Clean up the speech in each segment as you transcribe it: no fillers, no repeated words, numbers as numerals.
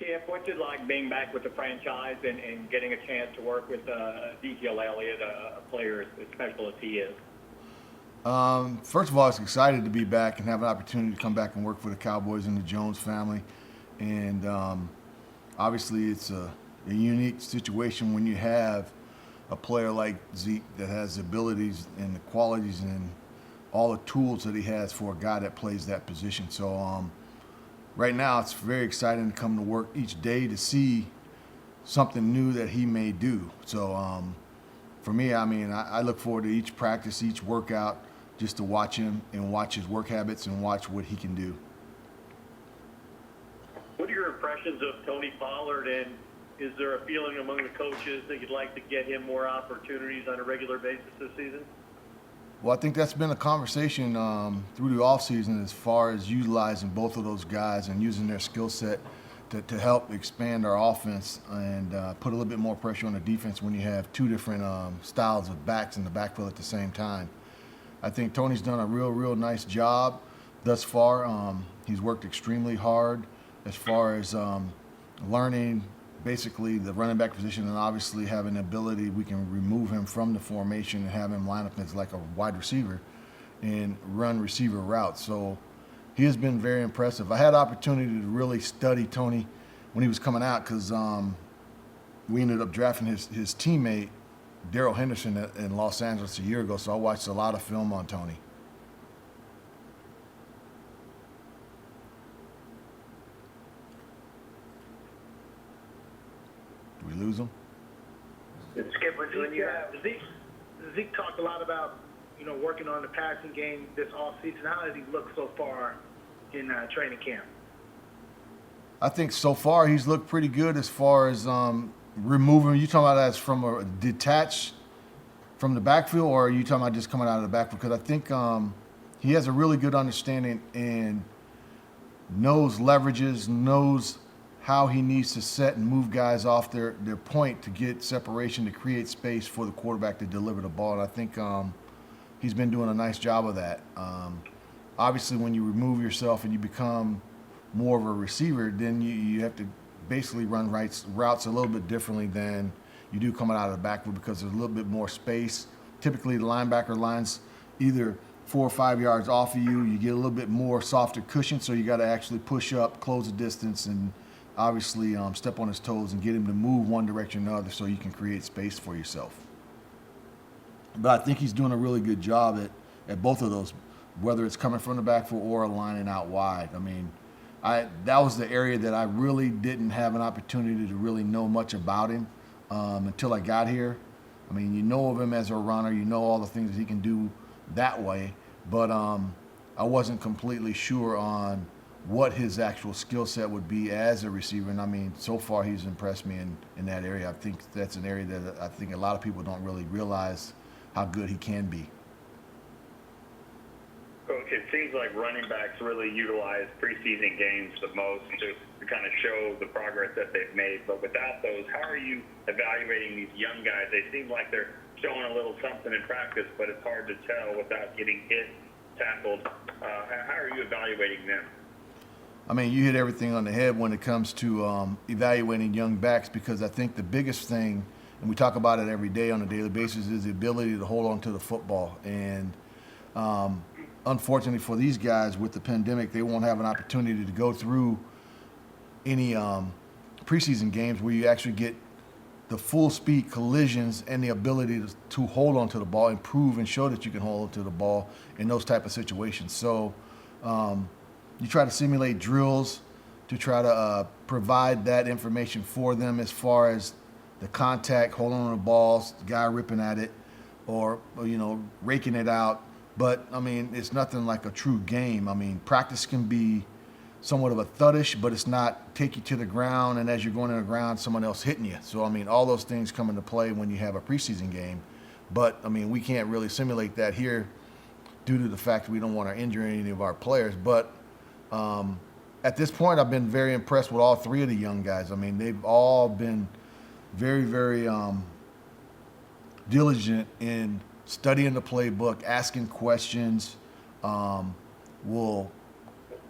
Skip, what's it like being back with the franchise and getting a chance to work with Ezekiel Elliott, a player as special as he is? First of all, it's excited to be back and have an opportunity to come back and work for the Cowboys and the Jones family. And obviously, it's a unique situation when you have a player like Zeke that has the abilities and the qualities and all the tools that he has for a guy that plays that position. So right now, it's very exciting to come to work each day to see something new that he may do. So for me, I mean, I look forward to each practice, each workout, just to watch him and watch his work habits and watch what he can do. What are your impressions of Tony Pollard, and is there a feeling among the coaches that you'd like to get him more opportunities on a regular basis this season? Well, I think that's been a conversation through the offseason as far as utilizing both of those guys and using their skill set to help expand our offense and put a little bit more pressure on the defense when you have two different styles of backs in the backfield at the same time. I think Tony's done a real nice job thus far. He's worked extremely hard as far as learning basically the running back position, and obviously having the ability we can remove him from the formation and have him line up as like a wide receiver and run receiver routes. So he has been very impressive. I had the opportunity to really study Tony when he was coming out because we ended up drafting his teammate Darrell Henderson in Los Angeles a year ago, so I watched a lot of film on Tony. Did we lose him? Skip, when you have Zeke talked a lot about working on the passing game this offseason. How has he looked so far in training camp? I think so far he's looked pretty good as far as removing. You talking about that as from a detached from the backfield, or are you talking about just coming out of the backfield? Because I think he has a really good understanding and knows leverages, knows how he needs to set and move guys off their point to get separation, to create space for the quarterback to deliver the ball. And I think he's been doing a nice job of that. Obviously, when you remove yourself and you become more of a receiver, then you have to basically run routes a little bit differently than you do coming out of the backfield because there's a little bit more space. Typically, the linebacker line's either 4 or 5 yards off of you. You get a little bit more softer cushion, so you got to actually push up, close the distance, and obviously step on his toes and get him to move one direction or another so you can create space for yourself. But I think he's doing a really good job at both of those, whether it's coming from the backfield or lining out wide. I mean, that was the area that I really didn't have an opportunity to really know much about him until I got here. I mean, you know of him as a runner, you know all the things that he can do that way, but I wasn't completely sure on what his actual skill set would be as a receiver. And I mean, so far he's impressed me in that area. I think that's an area that I think a lot of people don't really realize how good he can be. Coach, it seems like running backs really utilize preseason games the most to kind of show the progress that they've made. But without those, how are you evaluating these young guys? They seem like they're showing a little something in practice, but it's hard to tell without getting hit, tackled. How are you evaluating them? I mean, you hit everything on the head when it comes to evaluating young backs, because I think the biggest thing, and we talk about it every day on a daily basis, is the ability to hold on to the football. And unfortunately for these guys with the pandemic, they won't have an opportunity to go through any preseason games where you actually get the full speed collisions and the ability to hold on to the ball and prove and show that you can hold on to the ball in those type of situations. So you try to simulate drills to try to provide that information for them as far as the contact, holding on the balls, the guy ripping at it, or raking it out. But I mean, it's nothing like a true game. I mean, practice can be somewhat of a thuddish, but it's not take you to the ground, and as you're going to the ground, someone else hitting you. So I mean, all those things come into play when you have a preseason game. But I mean, we can't really simulate that here due to the fact that we don't want to injure any of our players. But at this point, I've been very impressed with all three of the young guys. I mean, they've all been very, very diligent in studying the playbook, asking questions, will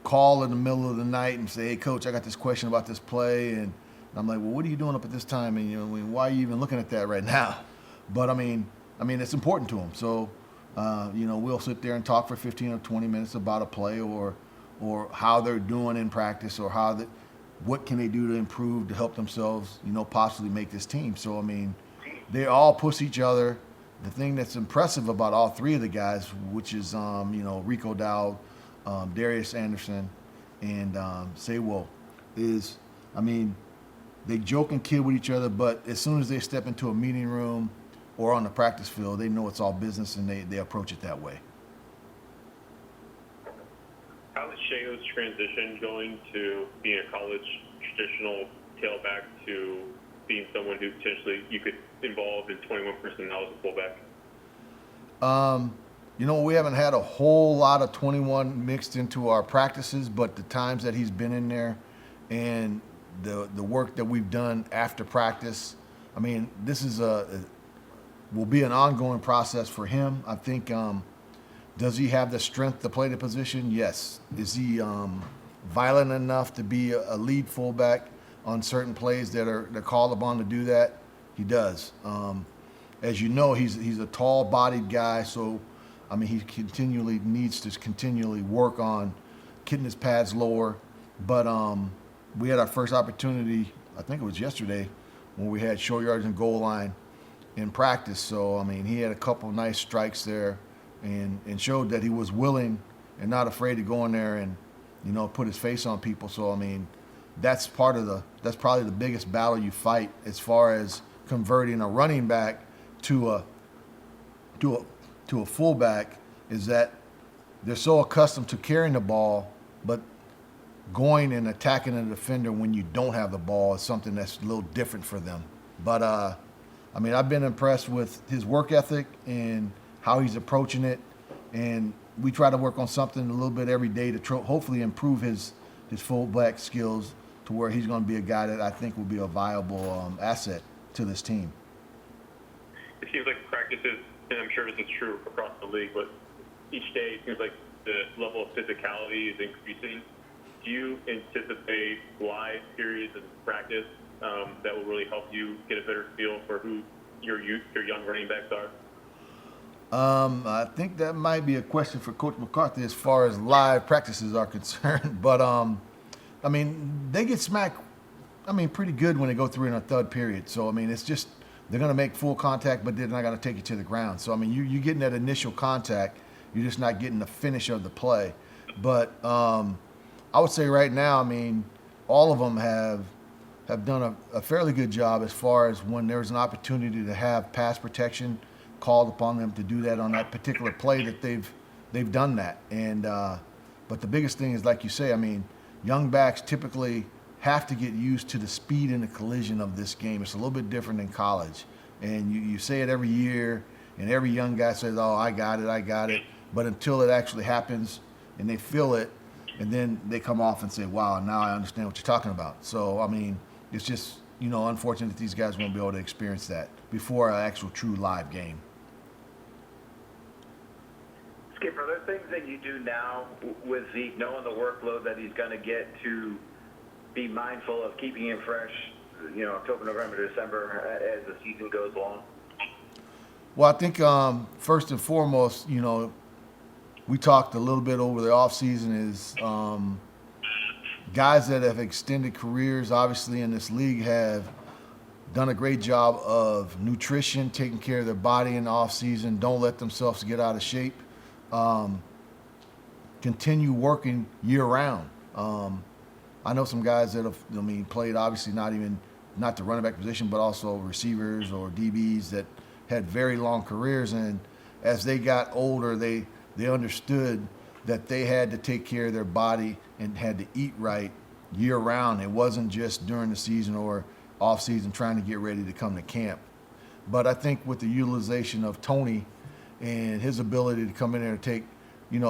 call in the middle of the night and say, "Hey, coach, I got this question about this play," and I'm like, "Well, what are you doing up at this time? And why are you even looking at that right now?" But I mean, it's important to him. So, we'll sit there and talk for 15 or 20 minutes about a play or how they're doing in practice or what can they do to improve to help themselves, possibly make this team. So, I mean, they all push each other. The thing that's impressive about all three of the guys, which is, Rico Dowd, Darius Anderson, and Saywell, is, they joke and kid with each other, but as soon as they step into a meeting room or on the practice field, they know it's all business and they approach it that way. How is Shea's transition going to being a college traditional tailback to being someone who potentially you could involve in 21 personnel as a fullback? We haven't had a whole lot of 21 mixed into our practices, but the times that he's been in there and the work that we've done after practice, this is will be an ongoing process for him. I think, does he have the strength to play the position? Yes. Is he violent enough to be a lead fullback on certain plays that they're called upon to do that? He does. As you know, he's a tall-bodied guy, so he continually needs to continually work on getting his pads lower. But we had our first opportunity, I think it was yesterday, when we had short yards and goal line in practice. So he had a couple nice strikes there, and showed that he was willing and not afraid to go in there and put his face on people. So that's probably the biggest battle you fight as far as converting a running back to a fullback, is that they're so accustomed to carrying the ball, but going and attacking a defender when you don't have the ball is something that's a little different for them. But I've been impressed with his work ethic and how he's approaching it, and we try to work on something a little bit every day to hopefully improve his fullback skills to where he's going to be a guy that I think will be a viable asset to this team. It seems like practices, and I'm sure this is true across the league, but each day it seems like the level of physicality is increasing. Do you anticipate live periods of practice that will really help you get a better feel for who your young running backs are? I think that might be a question for Coach McCarthy as far as live practices are concerned. But, they get smacked, pretty good when they go through in a third period. So, it's just they're going to make full contact, but they're not going to take you to the ground. So, you're getting that initial contact. You're just not getting the finish of the play. But I would say right now, all of them have done a fairly good job as far as when there's an opportunity to have pass protection called upon them to do that on that particular play, that they've done that. And but the biggest thing is, like you say, young backs typically have to get used to the speed and the collision of this game. It's a little bit different than college. And you say it every year, and every young guy says, "Oh, I got it." But until it actually happens and they feel it, and then they come off and say, "Wow, now I understand what you're talking about." So, it's just, unfortunate that these guys won't be able to experience that before an actual true live game. Skip, are there things that you do now with Zeke, knowing the workload that he's going to get, to be mindful of keeping him fresh, October, November, December, as the season goes along? Well, I think first and foremost, we talked a little bit over the offseason is guys that have extended careers, obviously, in this league have done a great job of nutrition, taking care of their body in the offseason, don't let themselves get out of shape. Continue working year-round. I know some guys that have, played obviously not the running back position, but also receivers or DBs that had very long careers, and as they got older, they understood that they had to take care of their body and had to eat right year-round. It wasn't just during the season or off-season trying to get ready to come to camp. But I think with the utilization of Tony and his ability to come in there and take,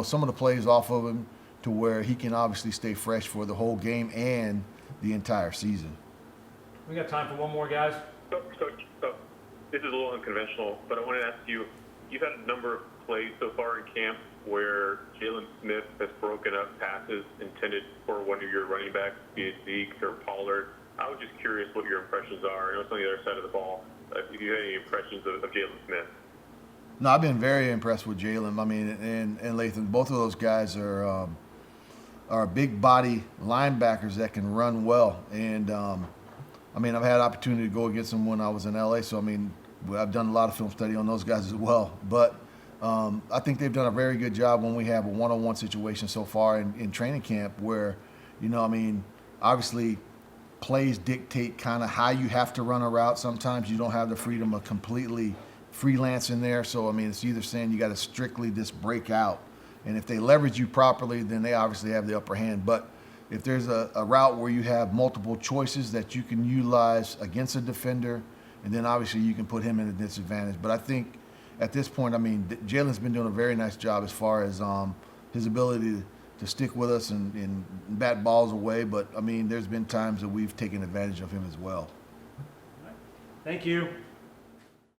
some of the plays off of him to where he can obviously stay fresh for the whole game and the entire season. We got time for one more, guys. So this is a little unconventional, but I wanted to ask you, you've had a number of plays so far in camp where Jalen Smith has broken up passes intended for one of your running backs, be it Zeke or Pollard. I was just curious what your impressions are. I know it's on the other side of the ball. If you had any impressions of Jalen Smith. No, I've been very impressed with Jalen. I mean, and Latham. Both of those guys are big body linebackers that can run well. And I mean, I've had opportunity to go against them when I was in LA. So I mean, I've done a lot of film study on those guys as well. But I think they've done a very good job when we have a one-on-one situation so far in training camp where, you know, I mean, obviously plays dictate kind of how you have to run a route. Sometimes you don't have the freedom of completely freelance in there. So, I mean, it's either saying you got to strictly just break out. And if they leverage you properly, then they obviously have the upper hand. But if there's a route where you have multiple choices that you can utilize against a defender, and then obviously you can put him in a disadvantage. But I think at this point, I mean, Jalen's been doing a very nice job as far as his ability to stick with us and bat balls away. But, I mean, there's been times that we've taken advantage of him as well. Thank you.